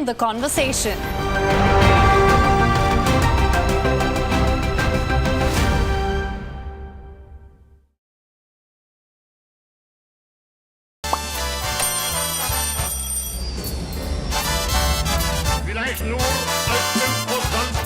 the conversation. Vielleicht nur als Impulsant.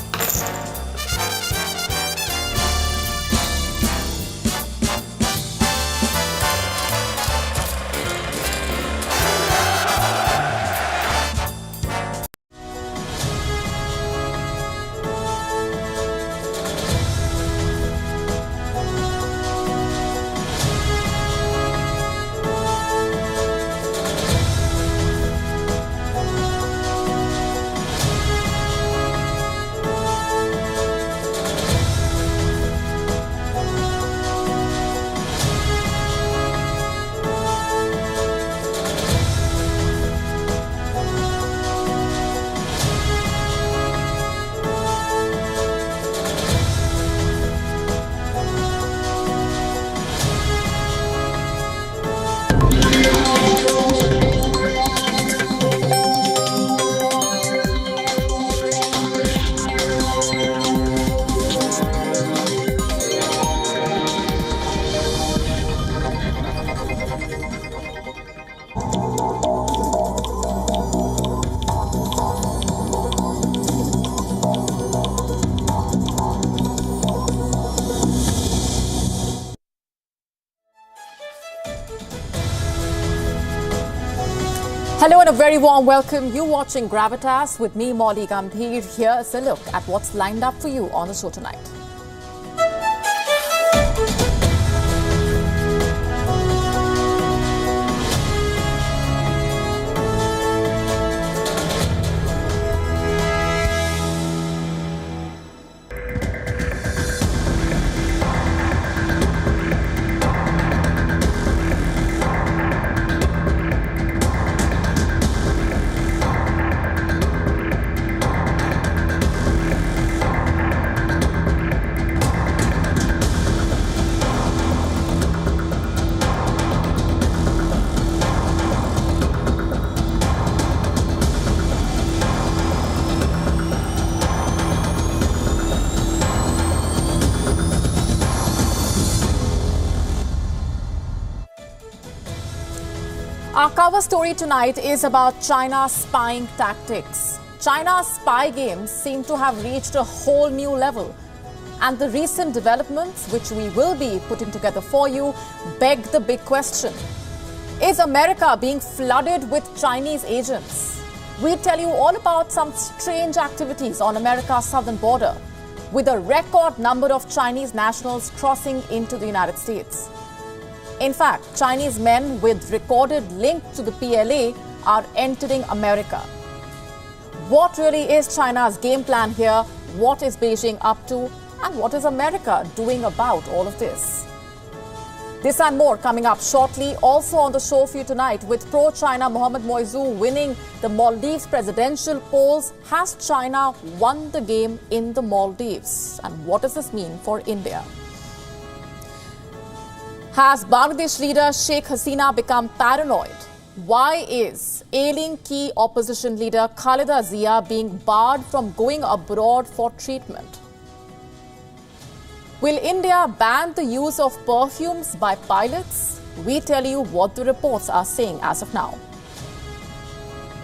Hello and a very warm welcome. You're watching Gravitas with me, Molly Gambhir. Here's a look at what's lined up for you on the show tonight. Our cover story tonight is about China's spying tactics. China's spy games seem to have reached a whole new level. And the recent developments, which we will be putting together for you, beg the big question. Is America being flooded with Chinese agents? We tell you all about some strange activities on America's southern border, with a record number of Chinese nationals crossing into the United States. In fact, Chinese men with recorded link to the PLA are entering America. What really is China's game plan here? What is Beijing up to? And what is America doing about all of this? This and more coming up shortly. Also on the show for you tonight, with pro-China Mohammad Moizou winning the Maldives presidential polls, has China won the game in the Maldives? And what does this mean for India? Has Bangladesh leader Sheikh Hasina become paranoid? Why is ailing key opposition leader Khaleda Zia being barred from going abroad for treatment? Will India ban the use of perfumes by pilots? We tell you what the reports are saying as of now.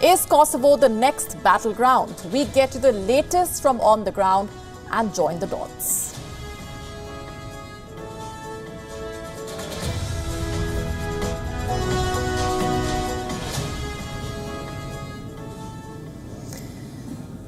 Is Kosovo the next battleground? We get to the latest from on the ground and join the dots.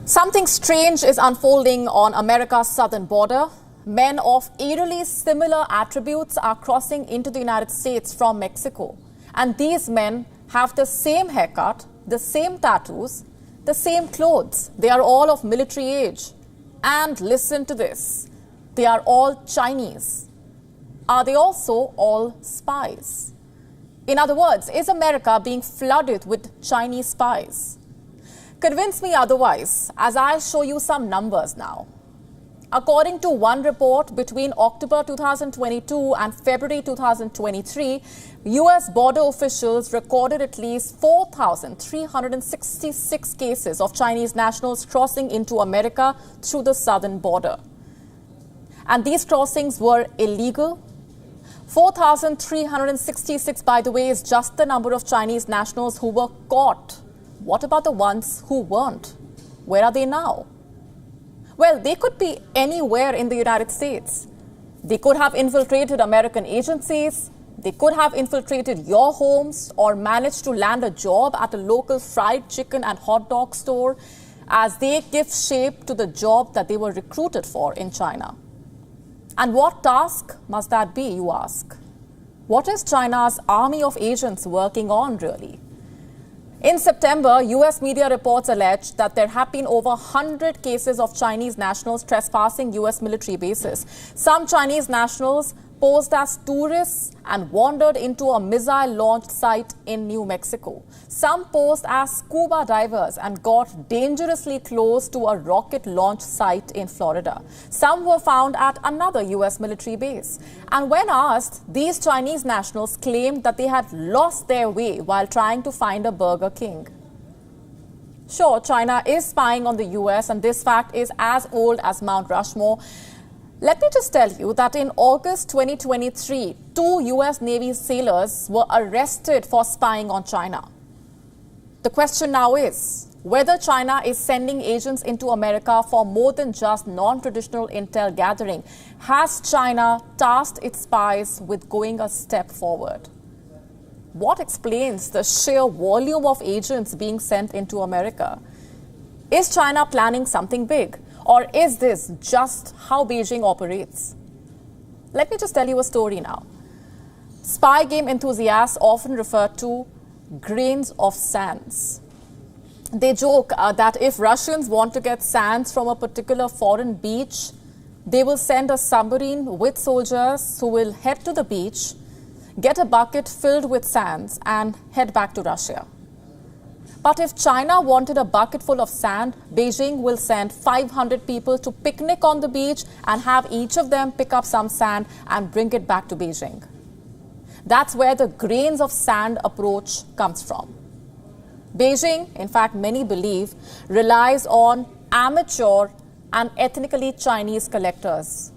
Something strange is unfolding on America's southern border. Men of eerily similar attributes are crossing into the United States from Mexico. And these men have the same haircut, the same tattoos, the same clothes. They are all of military age. And listen to this, they are all Chinese. Are they also all spies? In other words, is America being flooded with Chinese spies? Convince me otherwise as I show you some numbers now. According to one report, between October 2022 and February 2023, U.S. border officials recorded at least 4,366 cases of Chinese nationals crossing into America through the southern border. And these crossings were illegal. 4,366, by the way, is just the number of Chinese nationals who were caught. What about the ones who weren't? Where are they now? Well, they could be anywhere in the United States. They could have infiltrated American agencies. They could have infiltrated your homes or managed to land a job at a local fried chicken and hot dog store as they give shape to the job that they were recruited for in China. And what task must that be, you ask? What is China's army of agents working on, really? In September, U.S. media reports alleged that there have been over 100 cases of Chinese nationals trespassing U.S. military bases. Some Chinese nationals posed as tourists and wandered into a missile launch site in New Mexico. Some posed as scuba divers and got dangerously close to a rocket launch site in Florida. Some were found at another U.S. military base. And when asked, these Chinese nationals claimed that they had lost their way while trying to find a Burger King. Sure, China is spying on the U.S., and this fact is as old as Mount Rushmore. Let me just tell you that in August 2023, 2 U.S. Navy sailors were arrested for spying on China. The question now is whether China is sending agents into America for more than just non-traditional intel gathering. Has China tasked its spies with going a step forward? What explains the sheer volume of agents being sent into America? Is China planning something big? Or is this just how Beijing operates? Let me just tell you a story now. Spy game enthusiasts often refer to grains of sands. They joke that if Russians want to get sands from a particular foreign beach, they will send a submarine with soldiers who will head to the beach, get a bucket filled with sands, and head back to Russia. But if China wanted a bucket full of sand, Beijing will send 500 people to picnic on the beach and have each of them pick up some sand and bring it back to Beijing. That's where the grains of sand approach comes from. Beijing, in fact, many believe, relies on amateur and ethnically Chinese collectors.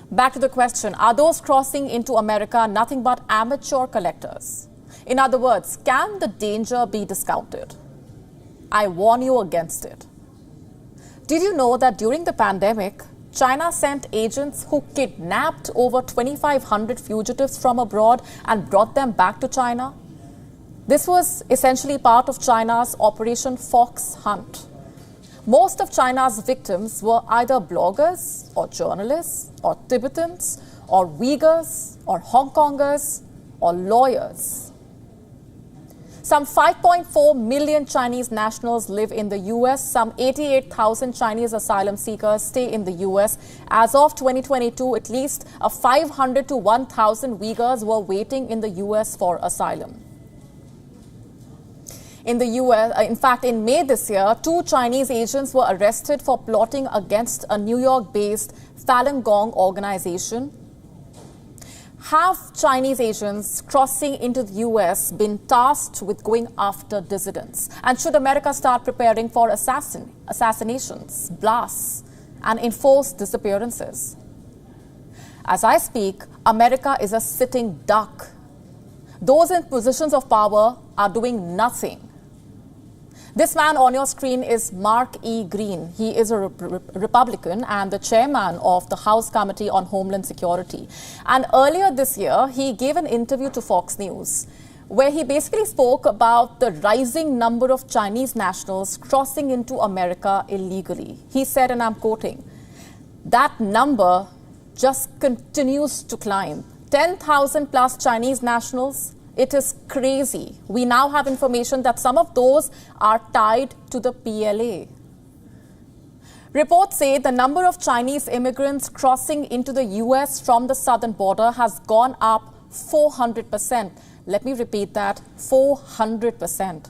Back to the question, are those crossing into America nothing but amateur collectors? In other words, can the danger be discounted? I warn you against it. Did you know that during the pandemic, China sent agents who kidnapped over 2,500 fugitives from abroad and brought them back to China? This was essentially part of China's Operation Fox Hunt. Most of China's victims were either bloggers or journalists or Tibetans or Uyghurs or Hong Kongers or lawyers. Some 5.4 million Chinese nationals live in the U.S. Some 88,000 Chinese asylum seekers stay in the U.S. As of 2022, at least 500 to 1,000 Uyghurs were waiting in the U.S. for asylum. In the U.S., in fact, in May this year, 2 Chinese agents were arrested for plotting against a New York-based Falun Gong organization. Have Chinese agents crossing into the U.S. been tasked with going after dissidents? And should America start preparing for assassinations, blasts, and enforced disappearances? As I speak, America is a sitting duck. Those in positions of power are doing nothing. This man on your screen is Mark E. Green. He is a Republican and the chairman of the House Committee on Homeland Security. And earlier this year, he gave an interview to Fox News where he basically spoke about the rising number of Chinese nationals crossing into America illegally. He said, and I'm quoting, that number just continues to climb. 10,000 plus Chinese nationals. It is crazy. We now have information that some of those are tied to the PLA. Reports say the number of Chinese immigrants crossing into the U.S. from the southern border has gone up 400%. Let me repeat that, 400%.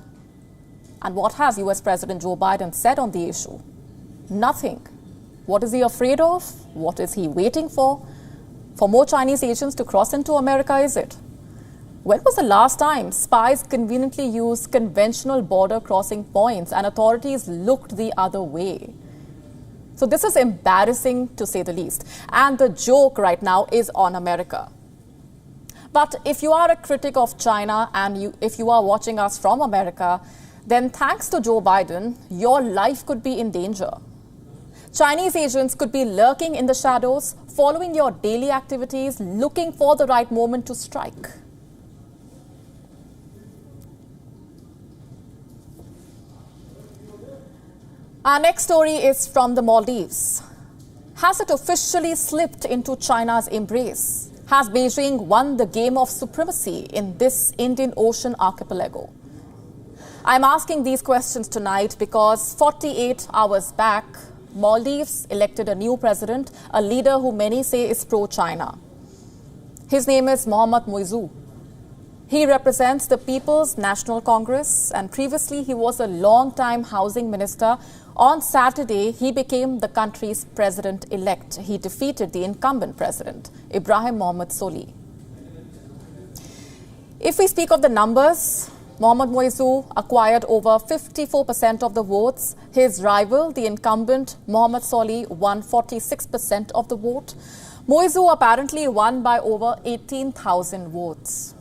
And what has U.S. President Joe Biden said on the issue? Nothing. What is he afraid of? What is he waiting for? For more Chinese agents to cross into America, is it? When was the last time spies conveniently used conventional border crossing points and authorities looked the other way? So this is embarrassing, to say the least. And the joke right now is on America. But if you are a critic of China and if you are watching us from America, then thanks to Joe Biden, your life could be in danger. Chinese agents could be lurking in the shadows, following your daily activities, looking for the right moment to strike. Our next story is from the Maldives. Has it officially slipped into China's embrace? Has Beijing won the game of supremacy in this Indian Ocean archipelago? I'm asking these questions tonight because 48 hours back, Maldives elected a new president, a leader who many say is pro-China. His name is Mohammad Muizzu. He represents the People's National Congress, and previously he was a long-time housing minister. On Saturday, he became the country's president-elect. He defeated the incumbent president, Ibrahim Mohamed Solih. If we speak of the numbers, Mohammad Muizzu acquired over 54% of the votes. His rival, the incumbent Mohamed Solih, won 46% of the vote. Muizzu apparently won by over 18,000 votes.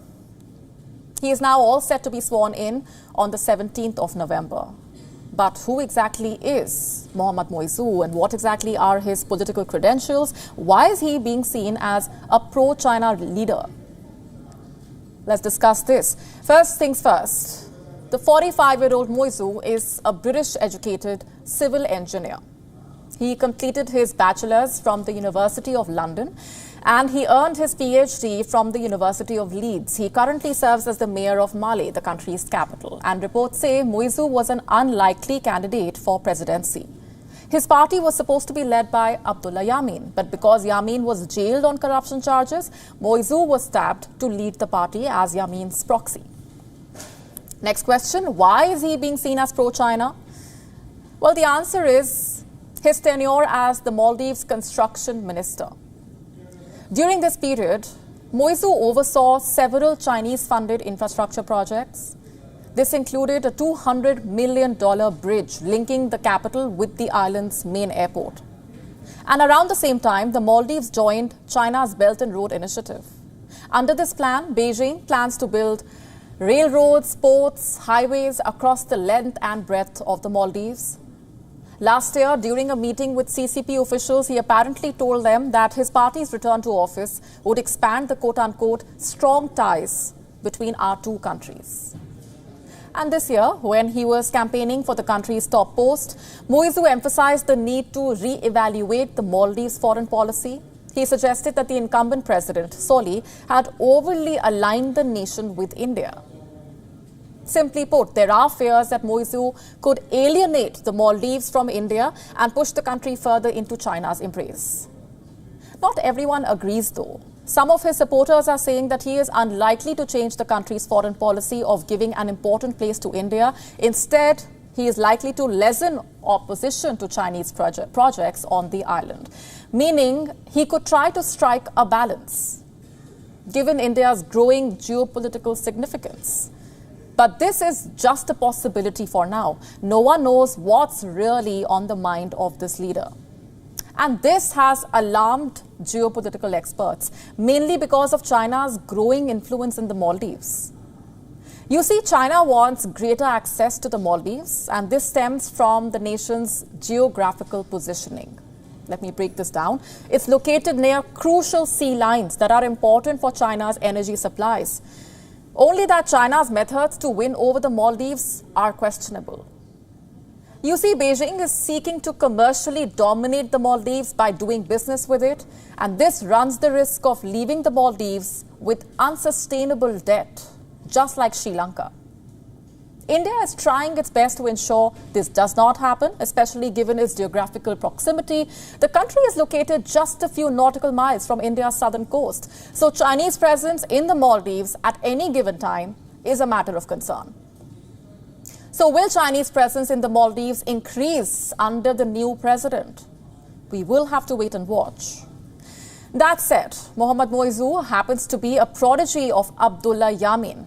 He is now all set to be sworn in on the 17th of November. But who exactly is Mohammad Muizzu and what exactly are his political credentials? Why is he being seen as a pro-China leader? Let's discuss this. First things first, the 45-year-old Muizzu is a British-educated civil engineer. He completed his bachelor's from the University of London and he earned his PhD from the University of Leeds. He currently serves as the mayor of Malé, the country's capital. And reports say Muizzu was an unlikely candidate for presidency. His party was supposed to be led by Abdullah Yameen, but because Yameen was jailed on corruption charges, Muizzu was tapped to lead the party as Yameen's proxy. Next question, why is he being seen as pro-China? Well, the answer is his tenure as the Maldives construction minister. During this period, Muizzu oversaw several Chinese-funded infrastructure projects. This included a $200 million bridge linking the capital with the island's main airport. And around the same time, the Maldives joined China's Belt and Road Initiative. Under this plan, Beijing plans to build railroads, ports, highways across the length and breadth of the Maldives. Last year, during a meeting with CCP officials, he apparently told them that his party's return to office would expand the quote-unquote strong ties between our two countries. And this year, when he was campaigning for the country's top post, Muizzu emphasized the need to re-evaluate the Maldives' foreign policy. He suggested that the incumbent president, Solih, had overly aligned the nation with India. Simply put, there are fears that Muizzu could alienate the Maldives from India and push the country further into China's embrace. Not everyone agrees, though. Some of his supporters are saying that he is unlikely to change the country's foreign policy of giving an important place to India. Instead, he is likely to lessen opposition to Chinese projects on the island, meaning he could try to strike a balance, given India's growing geopolitical significance. But this is just a possibility for now. No one knows what's really on the mind of this leader. And this has alarmed geopolitical experts, mainly because of China's growing influence in the Maldives. You see, China wants greater access to the Maldives, and this stems from the nation's geographical positioning. Let me break this down. It's located near crucial sea lines that are important for China's energy supplies. Only that China's methods to win over the Maldives are questionable. You see, Beijing is seeking to commercially dominate the Maldives by doing business with it, and this runs the risk of leaving the Maldives with unsustainable debt, just like Sri Lanka. India is trying its best to ensure this does not happen, especially given its geographical proximity. The country is located just a few nautical miles from India's southern coast, so Chinese presence in the Maldives at any given time is a matter of concern. So will Chinese presence in the Maldives increase under the new president? We will have to wait and watch. That said, Mohammad Moizu happens to be a prodigy of Abdullah Yamin,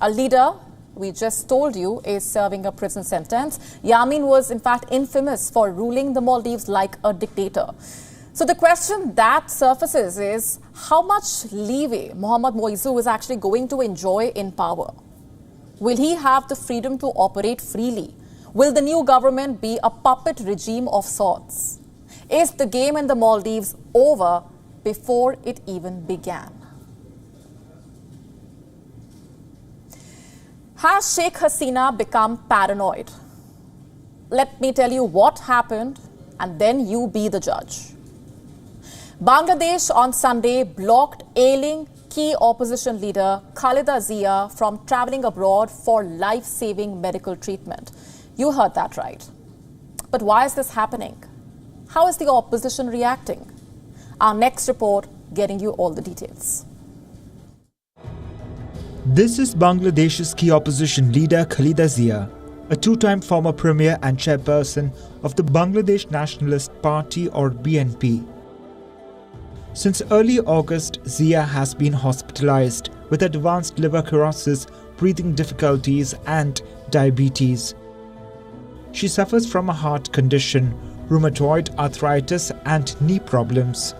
a leader we just told you is serving a prison sentence. Yamin was in fact infamous for ruling the Maldives like a dictator. So the question that surfaces is how much leeway Mohammad Moizu is actually going to enjoy in power. Will he have the freedom to operate freely? Will the new government be a puppet regime of sorts? Is the game in the Maldives over before it even began? Has Sheikh Hasina become paranoid? Let me tell you what happened and then you be the judge. Bangladesh on Sunday blocked ailing key opposition leader Khaleda Zia from travelling abroad for life-saving medical treatment. You heard that right. But why is this happening? How is the opposition reacting? Our next report getting you all the details. This is Bangladesh's key opposition leader Khaleda Zia, a two-time former premier and chairperson of the Bangladesh Nationalist Party or BNP. Since early August, Zia has been hospitalized with advanced liver cirrhosis, breathing difficulties and diabetes. She suffers from a heart condition, rheumatoid arthritis and knee problems.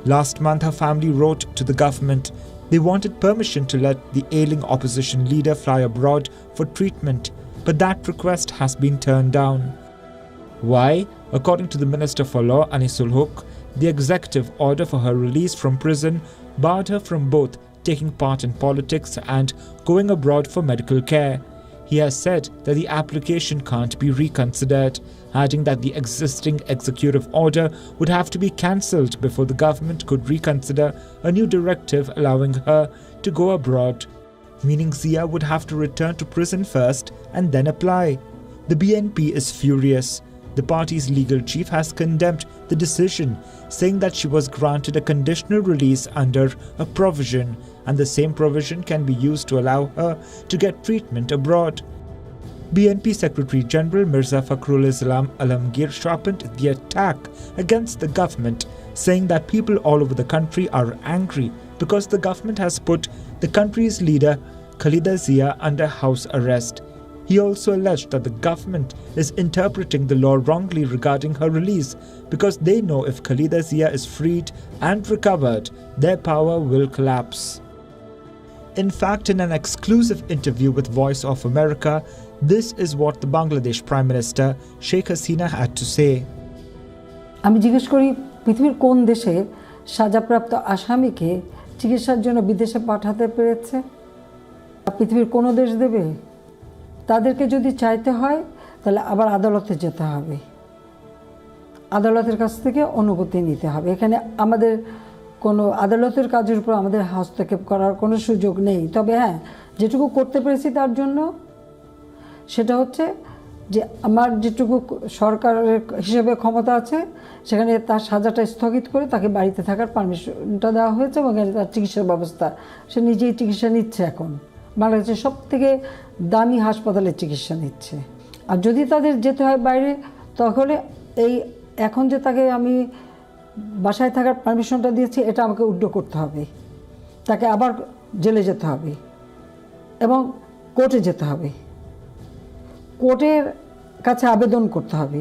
Last month, her family wrote to the government. They wanted permission to let the ailing opposition leader fly abroad for treatment, but that request has been turned down. Why? According to the Minister for Law, Anisul Huq, the executive order for her release from prison barred her from both taking part in politics and going abroad for medical care. He has said that the application can't be reconsidered, adding that the existing executive order would have to be cancelled before the government could reconsider a new directive allowing her to go abroad, meaning Zia would have to return to prison first and then apply. The BNP is furious. The party's legal chief has condemned the decision, saying that she was granted a conditional release under a provision, and the same provision can be used to allow her to get treatment abroad. BNP Secretary General Mirza Fakhrul Islam Alamgir sharpened the attack against the government, saying that people all over the country are angry because the government has put the country's leader Khaleda Zia under house arrest. He also alleged that the government is interpreting the law wrongly regarding her release because they know if Khaleda Zia is freed and recovered, their power will collapse. In fact, in an exclusive interview with Voice of America, this is what the Bangladesh Prime Minister Sheikh Hasina had to say. আমি জিজ্ঞেস করি পৃথিবীর কোন দেশে সাজাপ্রাপ্ত আসামিকে চিকিৎসার জন্য বিদেশে পাঠাতে পেরেছে? পৃথিবীর কোন দেশ দেবে? তাদেরকে যদি চাইতে হয় তাহলে আবার আদালতে যেতে হবে, আদালতের কাছ থেকে অনুমতি নিতে হবে। এখানে আমাদের কোনো আদালতের কাজের উপর আমাদের হস্তক্ষেপ করার কোনো সুযোগ নেই। তবে হ্যাঁ, যেটুকু করতে পেরেছি তার জন্য সেটা হচ্ছে যে আমার যেটুকু সরকারের হিসেবে ক্ষমতা আছে সেখানে তার সাজাটা স্থগিত করে তাকে বাড়িতে থাকার পারমিশনটা দেওয়া হয়েছে এবং তার চিকিৎসার ব্যবস্থা, সে নিজেই চিকিৎসা নিচ্ছে। এখন বাংলাদেশের সব থেকে দামি হাসপাতালে চিকিৎসা নিচ্ছে। আর যদি তাদের যেতে হয় বাইরে, তাহলে এই এখন যে তাকে আমি বাসায় থাকার পারমিশনটা দিয়েছি এটা আমাকে উইথড্র করতে হবে, তাকে আবার জেলে যেতে হবে এবং কোর্টে যেতে হবে, কোর্টের কাছে আবেদন করতে হবে।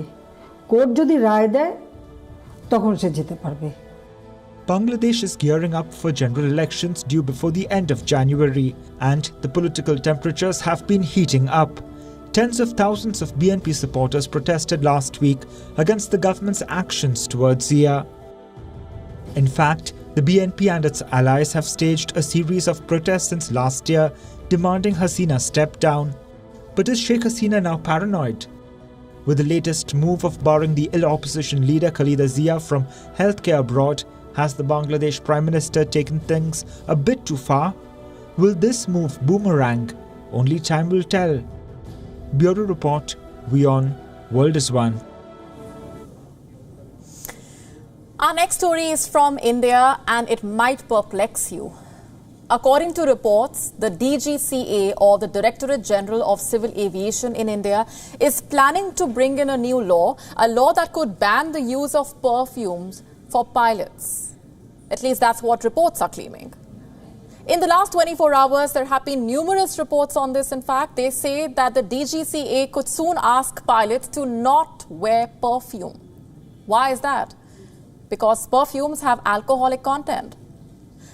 কোর্ট যদি রায় দেয় তখন সে যেতে পারবে। Bangladesh is gearing up for general elections due before the end of January, and the political temperatures have been heating up. Tens of thousands of BNP supporters protested last week against the government's actions towards Zia. In fact, the BNP and its allies have staged a series of protests since last year, demanding Hasina step down. But is Sheikh Hasina now paranoid? With the latest move of barring the ill opposition leader Khaleda Zia from healthcare abroad, has the Bangladesh Prime Minister taken things a bit too far? Will this move boomerang? Only time will tell. Bureau Report, WION, World is One. Our next story is from India and it might perplex you. According to reports, the DGCA, or the Directorate General of Civil Aviation in India, is planning to bring in a new law, a law that could ban the use of perfumes for pilots. At least that's what reports are claiming. In the last 24 hours, there have been numerous reports on this. In fact, they say that the DGCA could soon ask pilots to not wear perfume. Why is that? Because perfumes have alcoholic content.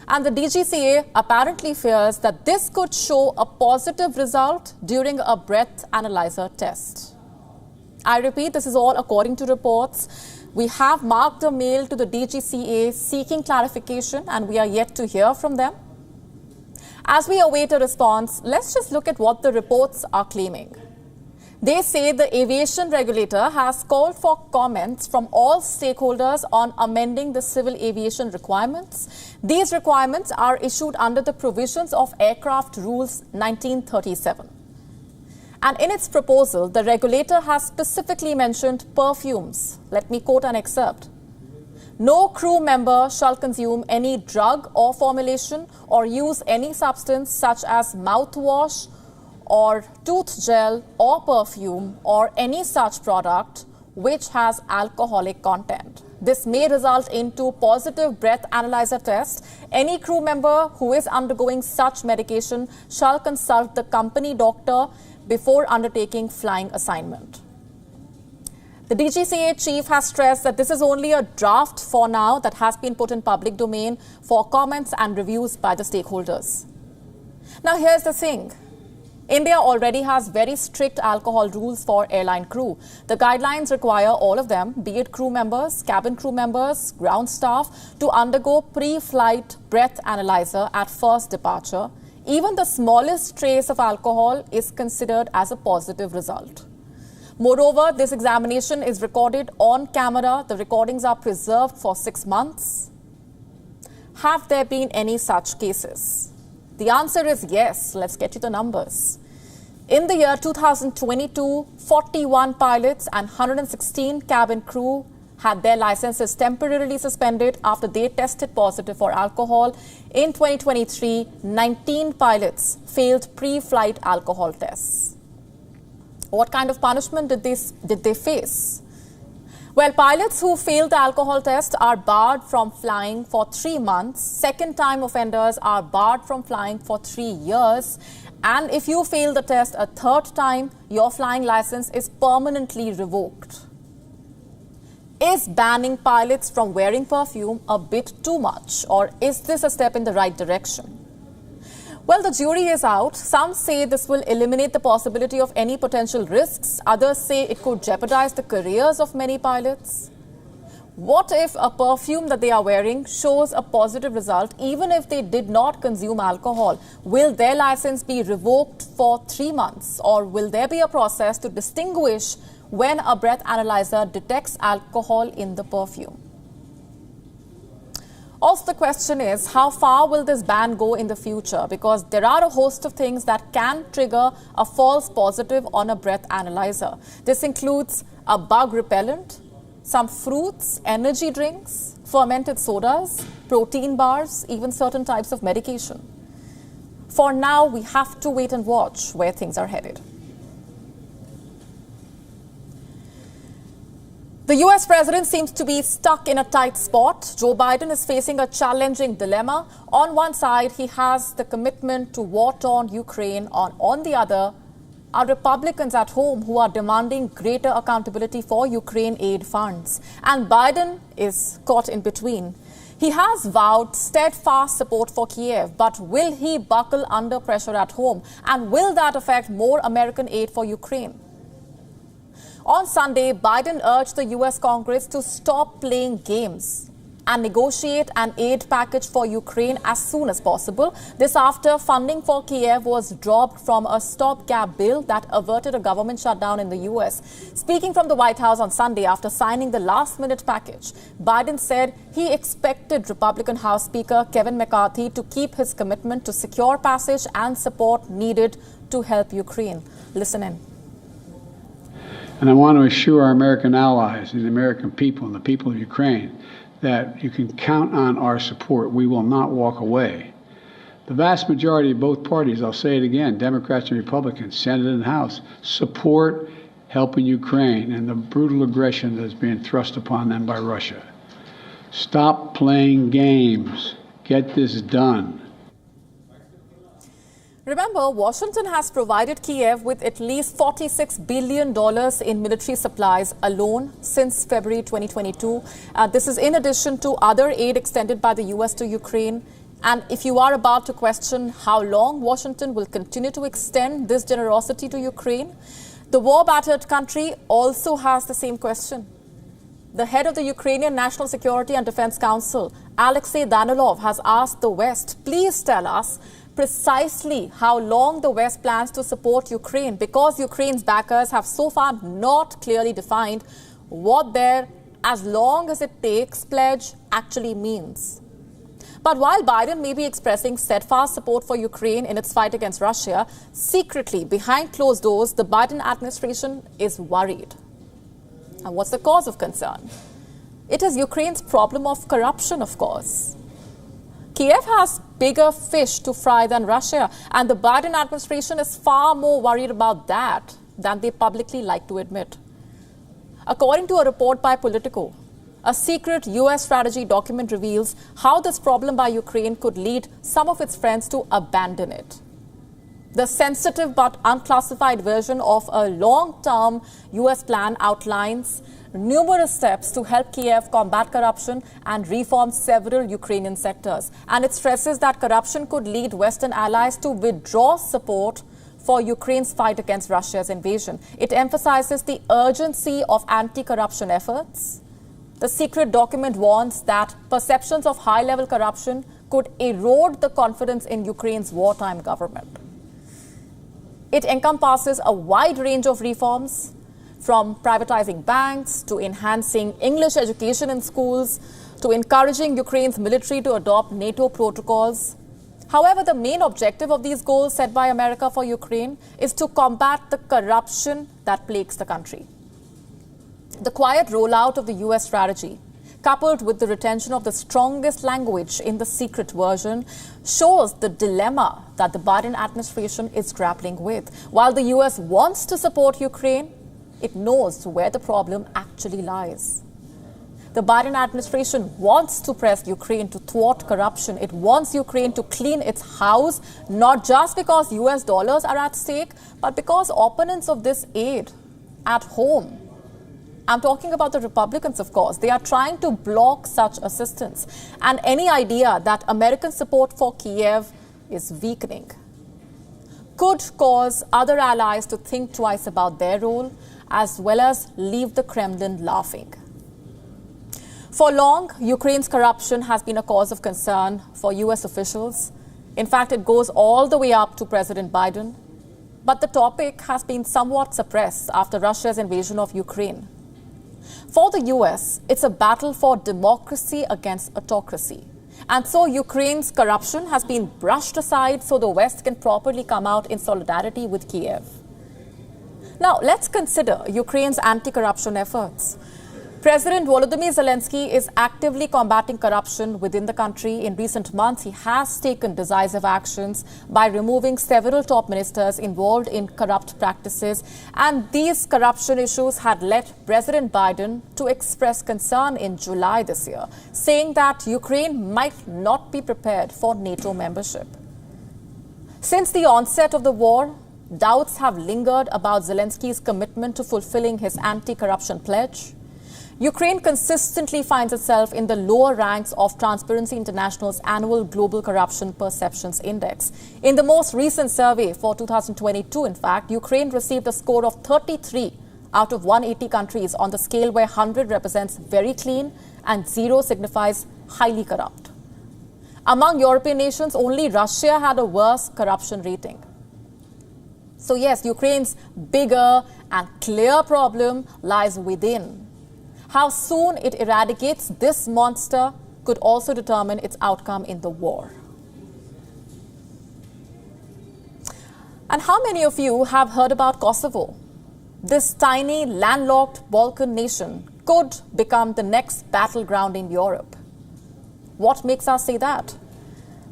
And the DGCA apparently fears that this could show a positive result during a breath analyzer test. I repeat, this is all according to reports. We have marked a mail to the DGCA seeking clarification, and we are yet to hear from them. As we await a response, let's just look at what the reports are claiming. They say the aviation regulator has called for comments from all stakeholders on amending the civil aviation requirements. These requirements are issued under the provisions of Aircraft Rules 1937. And in its proposal, the regulator has specifically mentioned perfumes. Let me quote an excerpt. No crew member shall consume any drug or formulation or use any substance such as mouthwash or tooth gel or perfume or any such product which has alcoholic content. This may result into positive breath analyzer test. Any crew member who is undergoing such medication shall consult the company doctor before undertaking flying assignment. The DGCA chief has stressed that this is only a draft for now that has been put in public domain for comments and reviews by the stakeholders. Now here's the thing. India already has very strict alcohol rules for airline crew. The guidelines require all of them, be it crew members, cabin crew members, ground staff, to undergo pre-flight breath analyzer at first departure. Even the smallest trace of alcohol is considered as a positive result. Moreover, this examination is recorded on camera. The recordings are preserved for 6 months. Have there been any such cases? The answer is yes. Let's get you the numbers. In the year 2022, 41 pilots and 116 cabin crew had their licenses temporarily suspended after they tested positive for alcohol. In 2023, 19 pilots failed pre-flight alcohol tests. What kind of punishment did they face? Well, pilots who failed the alcohol test are barred from flying for 3 months. Second-time offenders are barred from flying for 3 years. And if you fail the test a third time, your flying license is permanently revoked. Is banning pilots from wearing perfume a bit too much, or is this a step in the right direction? Well, the jury is out. Some say this will eliminate the possibility of any potential risks. Others say it could jeopardize the careers of many pilots. What if a perfume that they are wearing shows a positive result even if they did not consume alcohol? Will their license be revoked for 3 months, or will there be a process to distinguish when a breath analyzer detects alcohol in the perfume? Also, the question is, how far will this ban go in the future? Because there are a host of things that can trigger a false positive on a breath analyzer. This includes a bug repellent, some fruits, energy drinks, fermented sodas, protein bars, even certain types of medication. For now, we have to wait and watch where things are headed. The US president seems to be stuck in a tight spot. Joe Biden is facing a challenging dilemma. On one side, he has the commitment to war-torn Ukraine. On the other, are Republicans at home who are demanding greater accountability for Ukraine aid funds. And Biden is caught in between. He has vowed steadfast support for Kiev, but will he buckle under pressure at home? And will that affect more American aid for Ukraine? On Sunday, Biden urged the U.S. Congress to stop playing games and negotiate an aid package for Ukraine as soon as possible. This after funding for Kiev was dropped from a stopgap bill that averted a government shutdown in the U.S. Speaking from the White House on Sunday after signing the last-minute package, Biden said he expected Republican House Speaker Kevin McCarthy to keep his commitment to secure passage and support needed to help Ukraine. Listen in. And I want to assure our American allies and the American people and the people of Ukraine that you can count on our support. We will not walk away The vast majority of both parties, I'll say it again, Democrats and Republicans, Senate and House, support helping Ukraine and the brutal aggression that's being thrust upon them by Russia. Stop playing games. Get this done. Remember, Washington has provided Kiev with at least $46 billion in military supplies alone since February 2022. This is in addition to other aid extended by the U.S. to Ukraine. And if you are about to question how long Washington will continue to extend this generosity to Ukraine, the war-battered country also has the same question. The head of the Ukrainian National Security and Defense Council, Alexei Danilov, has asked the West, please tell us precisely how long the West plans to support Ukraine, because Ukraine's backers have so far not clearly defined what their "as long as it takes" pledge actually means. But while Biden may be expressing steadfast support for Ukraine in its fight against Russia, secretly, behind closed doors, the Biden administration is worried. And what's the cause of concern? It is Ukraine's problem of corruption, of course. Kiev has bigger fish to fry than Russia, and the Biden administration is far more worried about that than they publicly like to admit. According to a report by Politico, a secret U.S. strategy document reveals how this problem by Ukraine could lead some of its friends to abandon it. The sensitive but unclassified version of a long-term U.S. plan outlines numerous steps to help Kiev combat corruption and reform several Ukrainian sectors. And it stresses that corruption could lead Western allies to withdraw support for Ukraine's fight against Russia's invasion. It emphasizes the urgency of anti-corruption efforts. The secret document warns that perceptions of high-level corruption could erode the confidence in Ukraine's wartime government. It encompasses a wide range of reforms, from privatizing banks to enhancing English education in schools to encouraging Ukraine's military to adopt NATO protocols. However, the main objective of these goals set by America for Ukraine is to combat the corruption that plagues the country. The quiet rollout of the U.S. strategy, coupled with the retention of the strongest language in the secret version, shows the dilemma that the Biden administration is grappling with. While the U.S. wants to support Ukraine, it knows where the problem actually lies. The Biden administration wants to press Ukraine to thwart corruption. It wants Ukraine to clean its house, not just because U.S. dollars are at stake, but because opponents of this aid at home, I'm talking about the Republicans, of course, they are trying to block such assistance. And any idea that American support for Kiev is weakening could cause other allies to think twice about their role, as well as leave the Kremlin laughing. For long, Ukraine's corruption has been a cause of concern for U.S. officials. In fact, it goes all the way up to President Biden. But the topic has been somewhat suppressed after Russia's invasion of Ukraine. For the U.S., it's a battle for democracy against autocracy. And so Ukraine's corruption has been brushed aside so the West can properly come out in solidarity with Kiev. Now, let's consider Ukraine's anti-corruption efforts. President Volodymyr Zelensky is actively combating corruption within the country. In recent months, he has taken decisive actions by removing several top ministers involved in corrupt practices. And these corruption issues had led President Biden to express concern in July this year, saying that Ukraine might not be prepared for NATO membership. Since the onset of the war, doubts have lingered about Zelensky's commitment to fulfilling his anti-corruption pledge. Ukraine consistently finds itself in the lower ranks of Transparency International's annual Global Corruption Perceptions Index. In the most recent survey for 2022, in fact, Ukraine received a score of 33 out of 180 countries on the scale where 100 represents very clean and 0 signifies highly corrupt. Among European nations, only Russia had a worse corruption rating. So yes, Ukraine's bigger and clear problem lies within. How soon it eradicates this monster could also determine its outcome in the war. And how many of you have heard about Kosovo? This tiny, landlocked Balkan nation could become the next battleground in Europe. What makes us say that?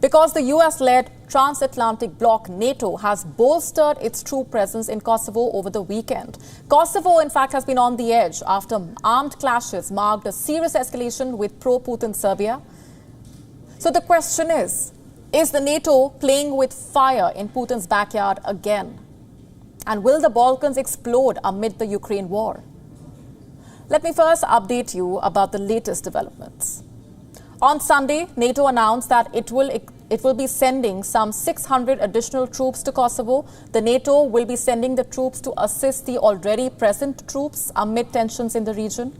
Because the US-led transatlantic bloc NATO has bolstered its troop presence in Kosovo over the weekend. Kosovo, in fact, has been on the edge after armed clashes marked a serious escalation with pro-Putin Serbia. So the question is the NATO playing with fire in Putin's backyard again? And will the Balkans explode amid the Ukraine war? Let me first update you about the latest developments. On Sunday, NATO announced that it will be sending some 600 additional troops to Kosovo. The NATO will be sending the troops to assist the already present troops amid tensions in the region.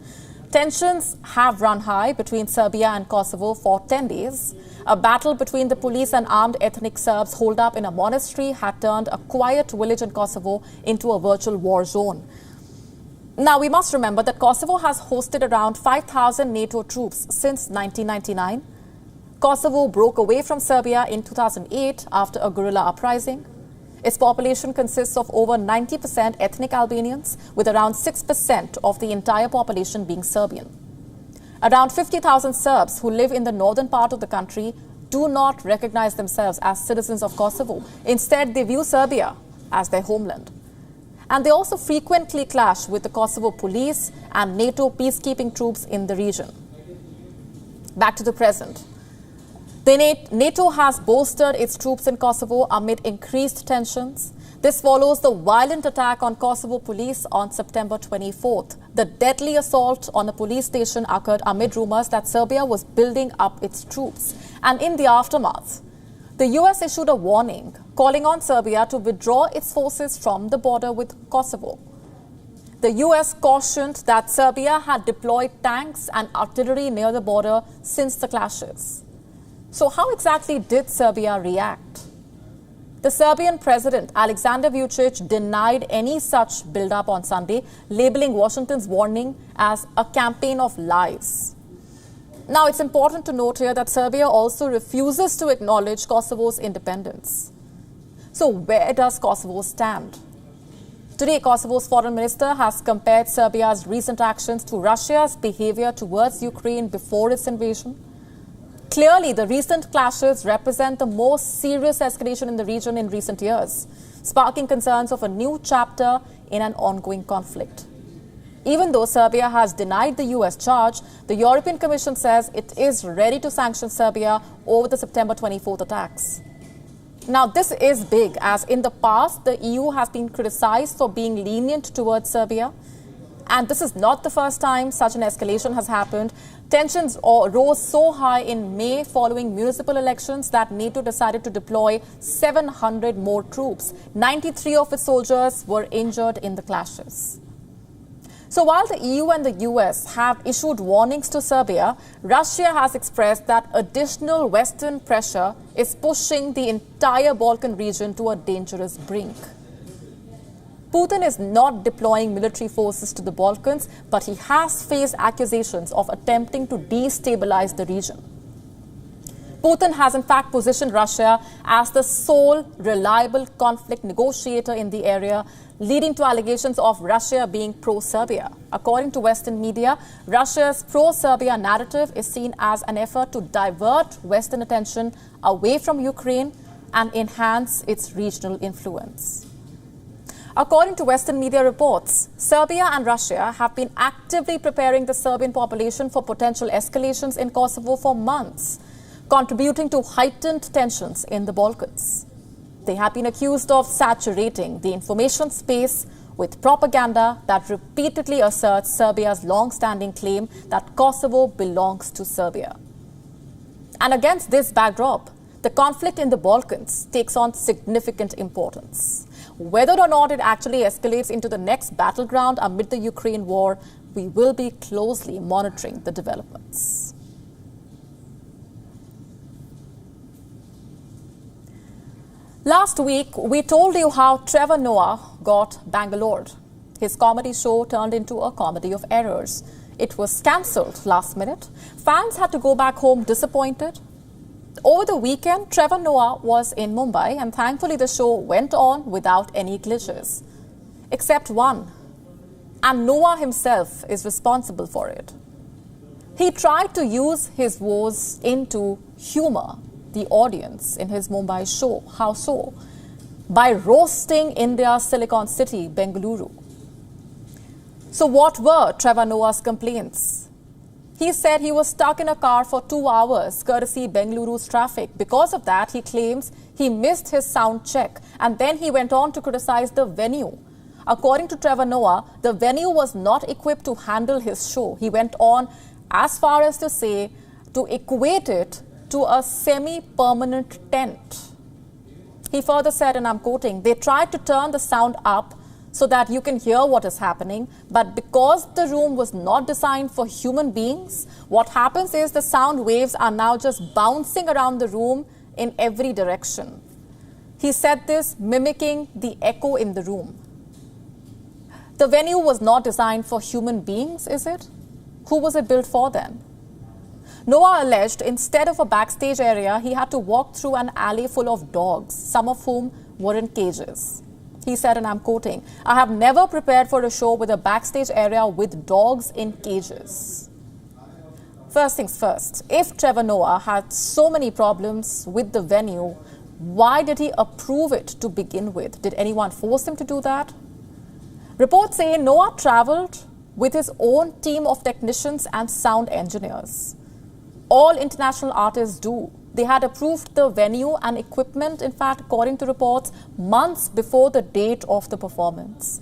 Tensions have run high between Serbia and Kosovo for 10 days. A battle between the police and armed ethnic Serbs holed up in a monastery had turned a quiet village in Kosovo into a virtual war zone. Now, we must remember that Kosovo has hosted around 5,000 NATO troops since 1999. Kosovo broke away from Serbia in 2008 after a guerrilla uprising. Its population consists of over 90% ethnic Albanians, with around 6% of the entire population being Serbian. Around 50,000 Serbs who live in the northern part of the country do not recognize themselves as citizens of Kosovo. Instead, they view Serbia as their homeland. And they also frequently clash with the Kosovo police and NATO peacekeeping troops in the region. Back to the present. NATO has bolstered its troops in Kosovo amid increased tensions. This follows the violent attack on Kosovo police on September 24th. The deadly assault on a police station occurred amid rumors that Serbia was building up its troops. And in the aftermath, the US issued a warning calling on Serbia to withdraw its forces from the border with Kosovo. The US cautioned that Serbia had deployed tanks and artillery near the border since the clashes. So how exactly did Serbia react? The Serbian president, Alexander Vučić, denied any such build-up on Sunday, labeling Washington's warning as a campaign of lies. Now, it's important to note here that Serbia also refuses to acknowledge Kosovo's independence. So where does Kosovo stand? Today, Kosovo's foreign minister has compared Serbia's recent actions to Russia's behavior towards Ukraine before its invasion. Clearly, the recent clashes represent the most serious escalation in the region in recent years, sparking concerns of a new chapter in an ongoing conflict. Even though Serbia has denied the US charge, the European Commission says it is ready to sanction Serbia over the September 24th attacks. Now, this is big, as in the past, the EU has been criticized for being lenient towards Serbia. And this is not the first time such an escalation has happened. Tensions rose so high in May following municipal elections that NATO decided to deploy 700 more troops. 93 of its soldiers were injured in the clashes. So while the EU and the US have issued warnings to Serbia, Russia has expressed that additional Western pressure is pushing the entire Balkan region to a dangerous brink. Putin is not deploying military forces to the Balkans, but he has faced accusations of attempting to destabilize the region. Putin has in fact positioned Russia as the sole reliable conflict negotiator in the area, leading to allegations of Russia being pro-Serbia. According to Western media, Russia's pro-Serbia narrative is seen as an effort to divert Western attention away from Ukraine and enhance its regional influence. According to Western media reports, Serbia and Russia have been actively preparing the Serbian population for potential escalations in Kosovo for months, contributing to heightened tensions in the Balkans. They have been accused of saturating the information space with propaganda that repeatedly asserts Serbia's long-standing claim that Kosovo belongs to Serbia. And against this backdrop, the conflict in the Balkans takes on significant importance. Whether or not it actually escalates into the next battleground amid the Ukraine war, we will be closely monitoring the developments. Last week, we told you how Trevor Noah got Bangalored. His comedy show turned into a comedy of errors. It was cancelled last minute. Fans had to go back home disappointed. Over the weekend, Trevor Noah was in Mumbai, and thankfully the show went on without any glitches. Except one. And Noah himself is responsible for it. He tried to use his woes into humor. the audience in his Mumbai show. How so? By roasting India's Silicon City, Bengaluru. So what were Trevor Noah's complaints? He said he was stuck in a car for 2 hours, courtesy Bengaluru's traffic. Because of that, he claims he missed his sound check, and then he went on to criticize the venue. According to Trevor Noah, the venue was not equipped to handle his show. He went on as far as to say to equate it to a semi-permanent tent. He further said, and I'm quoting, "They tried to turn the sound up so that you can hear what is happening, but because the room was not designed for human beings, what happens is the sound waves are now just bouncing around the room in every direction." He said this mimicking the echo in the room. The venue was not designed for human beings, is it? Who was it built for then? Noah alleged instead of a backstage area, he had to walk through an alley full of dogs, some of whom were in cages. He said, and I'm quoting, "I have never prepared for a show with a backstage area with dogs in cages." First things first, if Trevor Noah had so many problems with the venue, why did he approve it to begin with? Did anyone force him to do that? Reports say Noah traveled with his own team of technicians and sound engineers. All international artists do. They had approved the venue and equipment, in fact, according to reports, months before the date of the performance.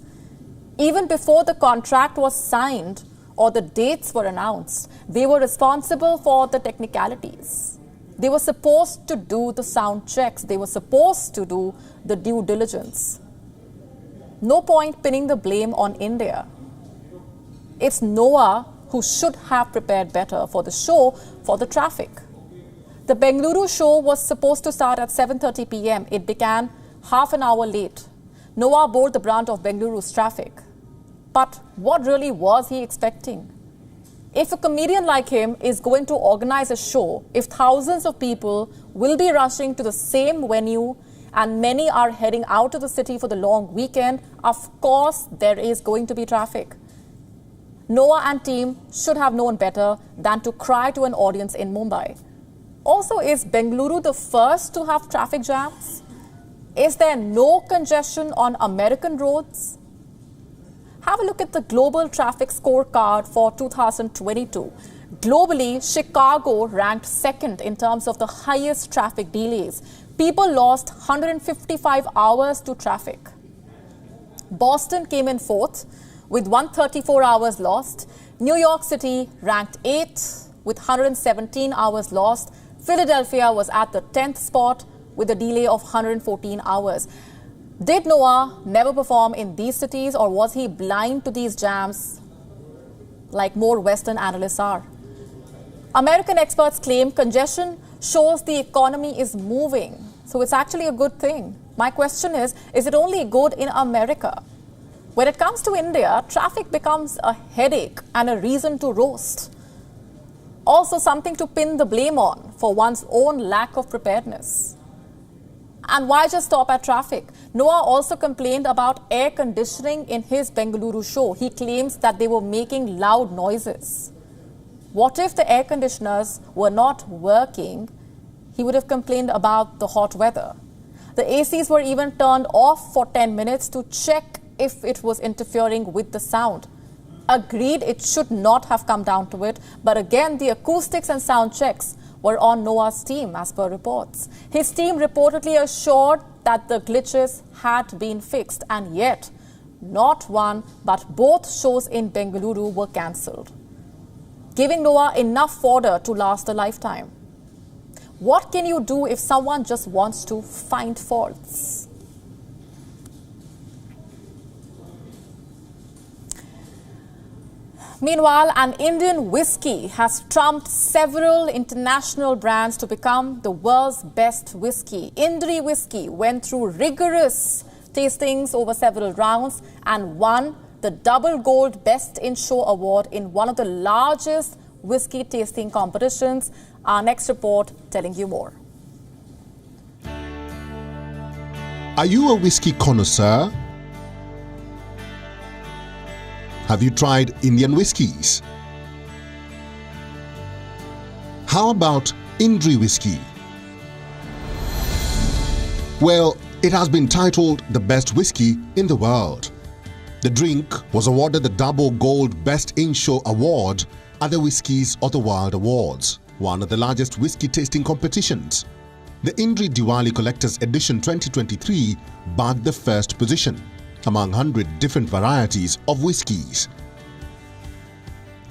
Even before the contract was signed or the dates were announced, they were responsible for the technicalities. They were supposed to do the sound checks. They were supposed to do the due diligence. No point pinning the blame on India. It's Noah who should have prepared better for the show, for the traffic. The Bengaluru show was supposed to start at 7:30 p.m. It began half an hour late. Noah bore the brunt of Bengaluru's traffic. But what really was he expecting? If a comedian like him is going to organize a show, if thousands of people will be rushing to the same venue and many are heading out of the city for the long weekend, of course there is going to be traffic. Noah and team should have known better than to cry to an audience in Mumbai. Also, is Bengaluru the first to have traffic jams? Is there no congestion on American roads? Have a look at the global traffic scorecard for 2022. Globally, Chicago ranked second in terms of the highest traffic delays. People lost 155 hours to traffic. Boston came in fourth with 134 hours lost. New York City ranked 8th with 117 hours lost. Philadelphia was at the 10th spot with a delay of 114 hours. Did Noah never perform in these cities, or was he blind to these jams like more Western analysts are? American experts claim congestion shows the economy is moving. So it's actually a good thing. My question is it only good in America? When it comes to India, traffic becomes a headache and a reason to roast. Also something to pin the blame on for one's own lack of preparedness. And why just stop at traffic? Noah also complained about air conditioning in his Bengaluru show. He claims that they were making loud noises. What if the air conditioners were not working? He would have complained about the hot weather. The ACs were even turned off for 10 minutes to check if it was interfering with the sound. Agreed, it should not have come down to it. But again, the acoustics and sound checks were on Noah's team, as per reports. His team reportedly assured that the glitches had been fixed, and yet not one but both shows in Bengaluru were cancelled, giving Noah enough fodder to last a lifetime. What can you do if someone just wants to find faults? Meanwhile, an Indian whiskey has trumped several international brands to become the world's best whiskey. Indri whiskey went through rigorous tastings over several rounds and won the double gold Best in Show award in one of the largest whiskey tasting competitions. Our next report telling you more. Are you a whiskey connoisseur? Have you tried Indian whiskies? How about Indri whiskey? Well, it has been titled the best whiskey in the world. The drink was awarded the double gold Best In-Show award at the Whiskies of the World Awards, one of the largest whiskey tasting competitions. The Indri Diwali Collector's Edition 2023 bagged the first position among 100 different varieties of whiskies.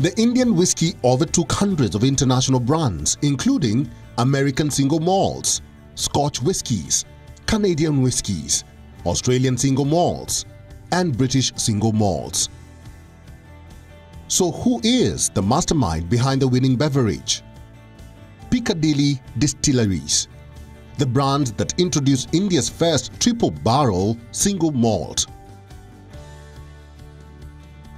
The Indian whiskey overtook hundreds of international brands, including American single malts, Scotch whiskies, Canadian whiskies, Australian single malts, and British single malts. So who is the mastermind behind the winning beverage? Piccadilly Distilleries, the brand that introduced India's first triple barrel single malt.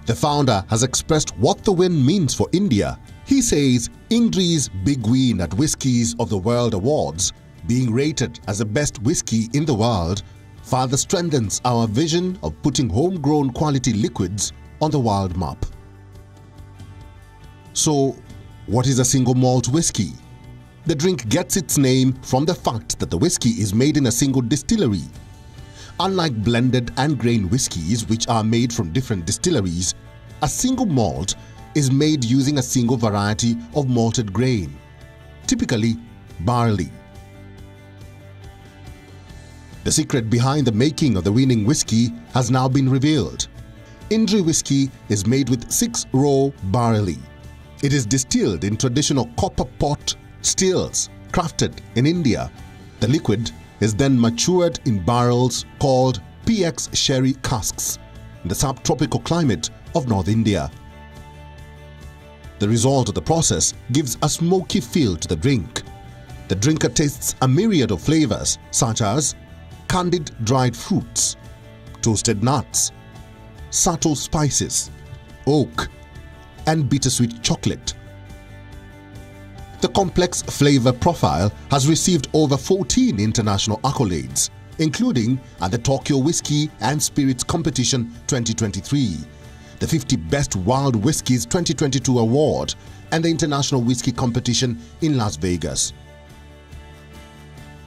The founder has expressed what the win means for India. He says Indri's big win at Whiskies of the World Awards, being rated as the best whiskey in the world, further strengthens our vision of putting homegrown quality liquids on the world map. So, what is a single malt whiskey? The drink gets its name from the fact that the whiskey is made in a single distillery. Unlike blended and grain whiskies, which are made from different distilleries, a single malt is made using a single variety of malted grain, typically barley. The secret behind the making of the winning whiskey has now been revealed. Indri whiskey is made with 6-row barley. It is distilled in traditional copper pot stills crafted in India. The liquid is then matured in barrels called PX sherry casks in the subtropical climate of North India. The result of the process gives a smoky feel to the drink. The drinker tastes a myriad of flavors such as candied dried fruits, toasted nuts, subtle spices, oak, and bittersweet chocolate. The complex flavor profile has received over 14 international accolades, including at the Tokyo Whiskey and Spirits Competition 2023, the 50 Best Wild Whiskies 2022 Award, and the International Whiskey Competition in Las Vegas.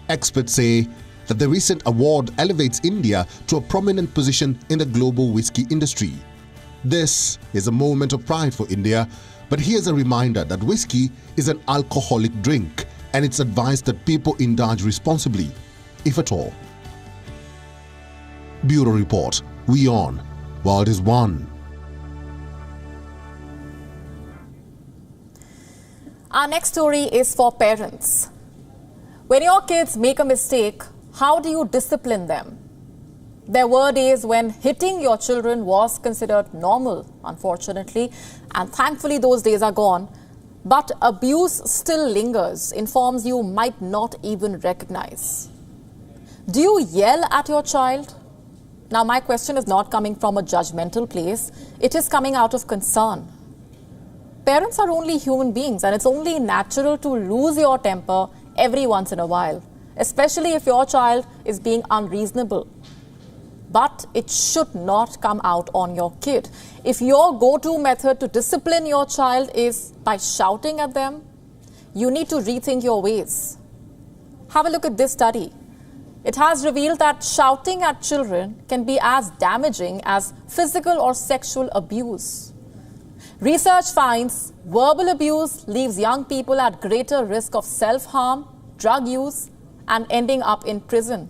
Experts say that the recent award elevates India to a prominent position in the global whiskey industry. This is a moment of pride for India, but here's a reminder that whiskey is an alcoholic drink and it's advised that people indulge responsibly, if at all. Bureau Report, WION, World is One. Our next story is for parents. When your kids make a mistake, how do you discipline them? There were days when hitting your children was considered normal, unfortunately, and thankfully those days are gone. But abuse still lingers in forms you might not even recognize. Do you yell at your child? Now, my question is not coming from a judgmental place. It is coming out of concern. Parents are only human beings, and it's only natural to lose your temper every once in a while, especially if your child is being unreasonable. But it should not come out on your kid. If your go-to method to discipline your child is by shouting at them, you need to rethink your ways. Have a look at this study. It has revealed that shouting at children can be as damaging as physical or sexual abuse. Research finds verbal abuse leaves young people at greater risk of self-harm, drug use, and ending up in prison.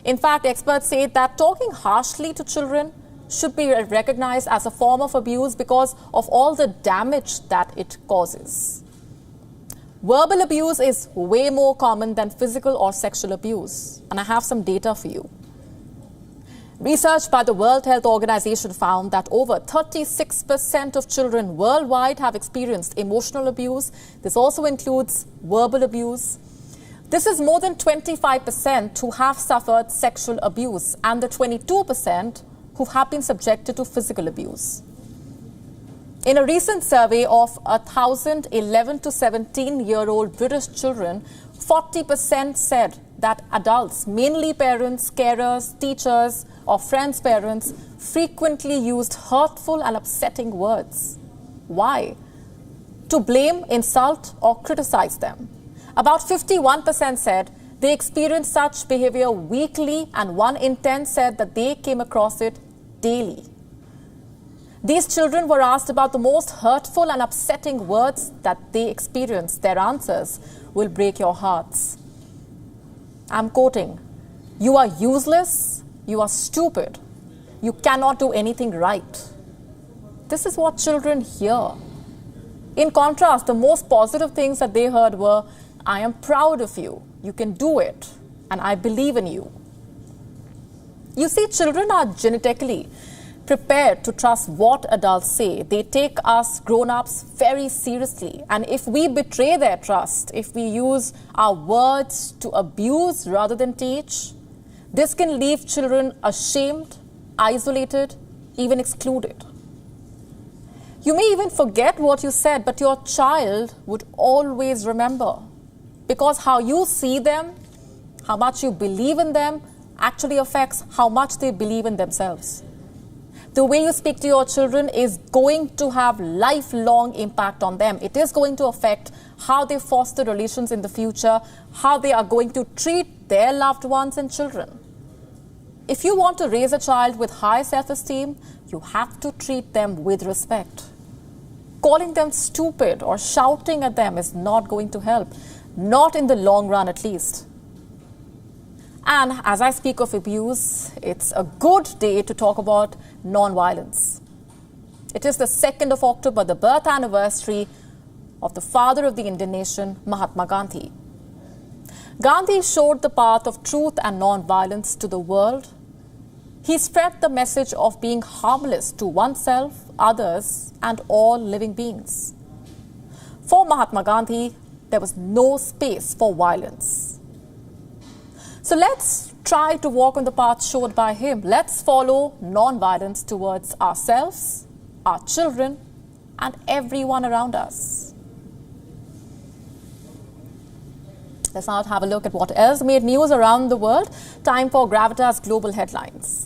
In fact, experts say that talking harshly to children should be recognized as a form of abuse because of all the damage that it causes. Verbal abuse is way more common than physical or sexual abuse, and I have some data for you. Research by the World Health Organization found that over 36% of children worldwide have experienced emotional abuse. This also includes verbal abuse. This is more than 25% who have suffered sexual abuse and the 22% who have been subjected to physical abuse. In a recent survey of 1,011 to 17-year-old British children, 40% said that adults, mainly parents, carers, teachers, or friends' parents, frequently used hurtful and upsetting words. Why? To blame, insult, or criticize them. About 51% said They experience such behavior weekly, and one in 10 said that they came across it daily. These children were asked about the most hurtful and upsetting words that they experienced. Their answers will break your hearts. I'm quoting, "You are useless, you are stupid, you cannot do anything right." This is what children hear. In contrast, the most positive things that they heard were, "I am proud of you, you can do it, and I believe in you." You see, children are genetically prepared to trust what adults say. They take us grown-ups very seriously. And if we betray their trust, if we use our words to abuse rather than teach, this can leave children ashamed, isolated, even excluded. You may even forget what you said, but your child would always remember. Because how you see them, how much you believe in them, actually affects how much they believe in themselves. The way you speak to your children is going to have lifelong impact on them. It is going to affect how they foster relations in the future, how they are going to treat their loved ones and children. If you want to raise a child with high self-esteem, you have to treat them with respect. Calling them stupid or shouting at them is not going to help, not in the long run at least. And as I speak of abuse, it's a good day to talk about non-violence. It is the 2nd of October, the birth anniversary of the father of the Indian nation, Mahatma Gandhi. Gandhi showed the path of truth and non-violence to the world. He spread the message of being harmless to oneself, others, and all living beings. For Mahatma Gandhi, there was no space for violence. So let's try to walk on the path showed by him. Let's follow non-violence towards ourselves, our children, and everyone around us. Let's now have a look at what else made news around the world. Time for Gravitas Global Headlines.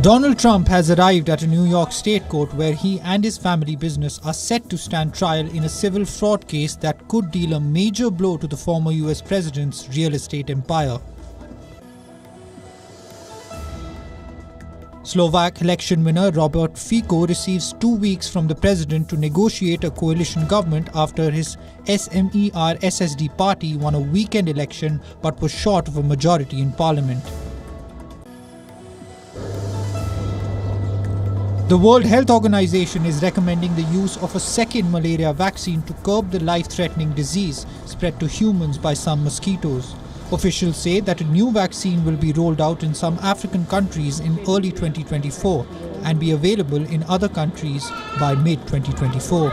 Donald Trump has arrived at a New York state court where he and his family business are set to stand trial in a civil fraud case that could deal a major blow to the former US president's real estate empire. Slovak election winner Robert Fico receives 2 weeks from the president to negotiate a coalition government after his SMER-SSD party won a weekend election but was short of a majority in parliament. The World Health Organization is recommending the use of a second malaria vaccine to curb the life-threatening disease spread to humans by some mosquitoes. Officials say that a new vaccine will be rolled out in some African countries in early 2024 and be available in other countries by mid-2024.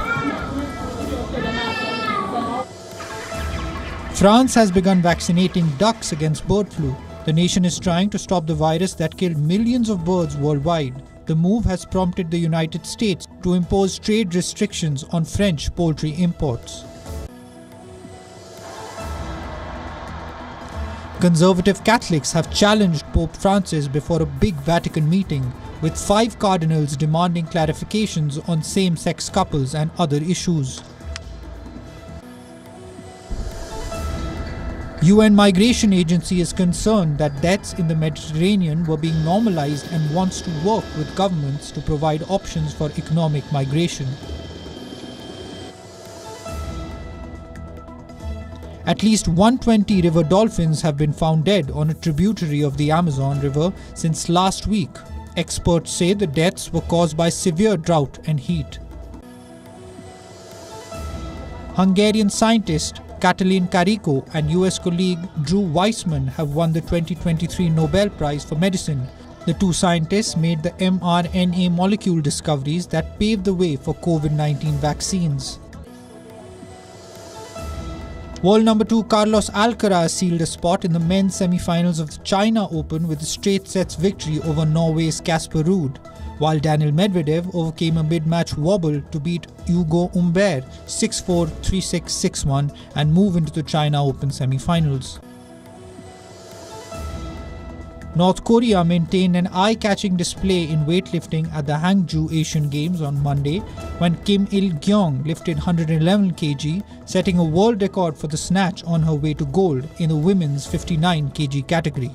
France has begun vaccinating ducks against bird flu. The nation is trying to stop the virus that killed millions of birds worldwide. The move has prompted the United States to impose trade restrictions on French poultry imports. Conservative Catholics have challenged Pope Francis before a big Vatican meeting, with 5 cardinals demanding clarifications on same-sex couples and other issues. UN Migration Agency is concerned that deaths in the Mediterranean were being normalized and wants to work with governments to provide options for economic migration. At least 120 river dolphins have been found dead on a tributary of the Amazon River since last week. Experts say the deaths were caused by severe drought and heat. Hungarian scientist Katalin Karikó and US colleague Drew Weissman have won the 2023 Nobel Prize for Medicine. The two scientists made the mRNA molecule discoveries that paved the way for COVID-19 vaccines. World number 2 Carlos Alcaraz sealed a spot in the men's semi-finals of the China Open with a straight sets victory over Norway's Casper Ruud, while Daniil Medvedev overcame a mid-match wobble to beat Hugo Humbert 6-4, 3-6, 6-1 and move into the China Open semi-finals. North Korea maintained an eye-catching display in weightlifting at the Hangzhou Asian Games on Monday when Kim Il-gyong lifted 111 kg, setting a world record for the snatch on her way to gold in the women's 59 kg category.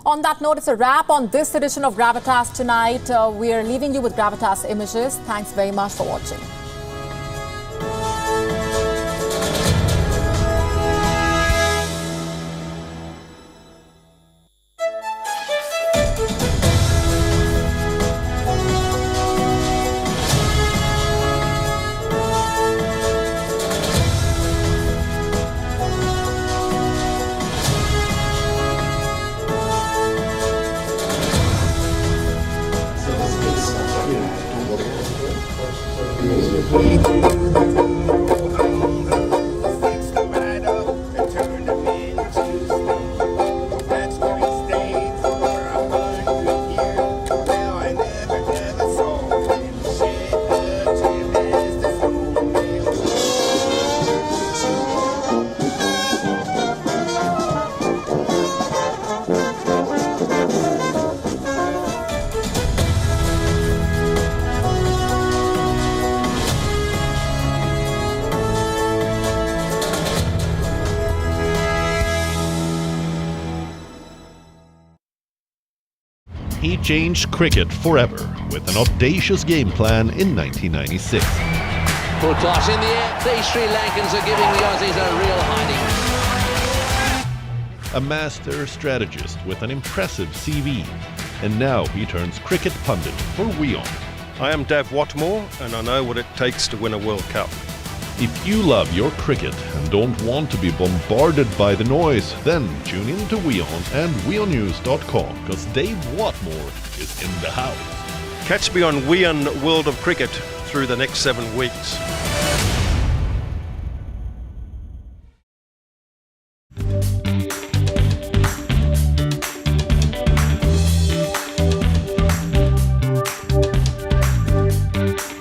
On that note, it's a wrap on this edition of Gravitas tonight. We are leaving you with Gravitas images. Thanks very much for watching. He changed cricket forever with an audacious game plan in 1996. Full toss in the air. These Sri Lankans are giving the Aussies a real hiding. A master strategist with an impressive CV. And now he turns cricket pundit for WION. I am Dav Watmore and I know what it takes to win a World Cup. If you love your cricket and don't want to be bombarded by the noise, then tune in to WION and WIONnews.com because Dave Watmore is in the house. Catch me on WION The World of Cricket through the next 7 weeks.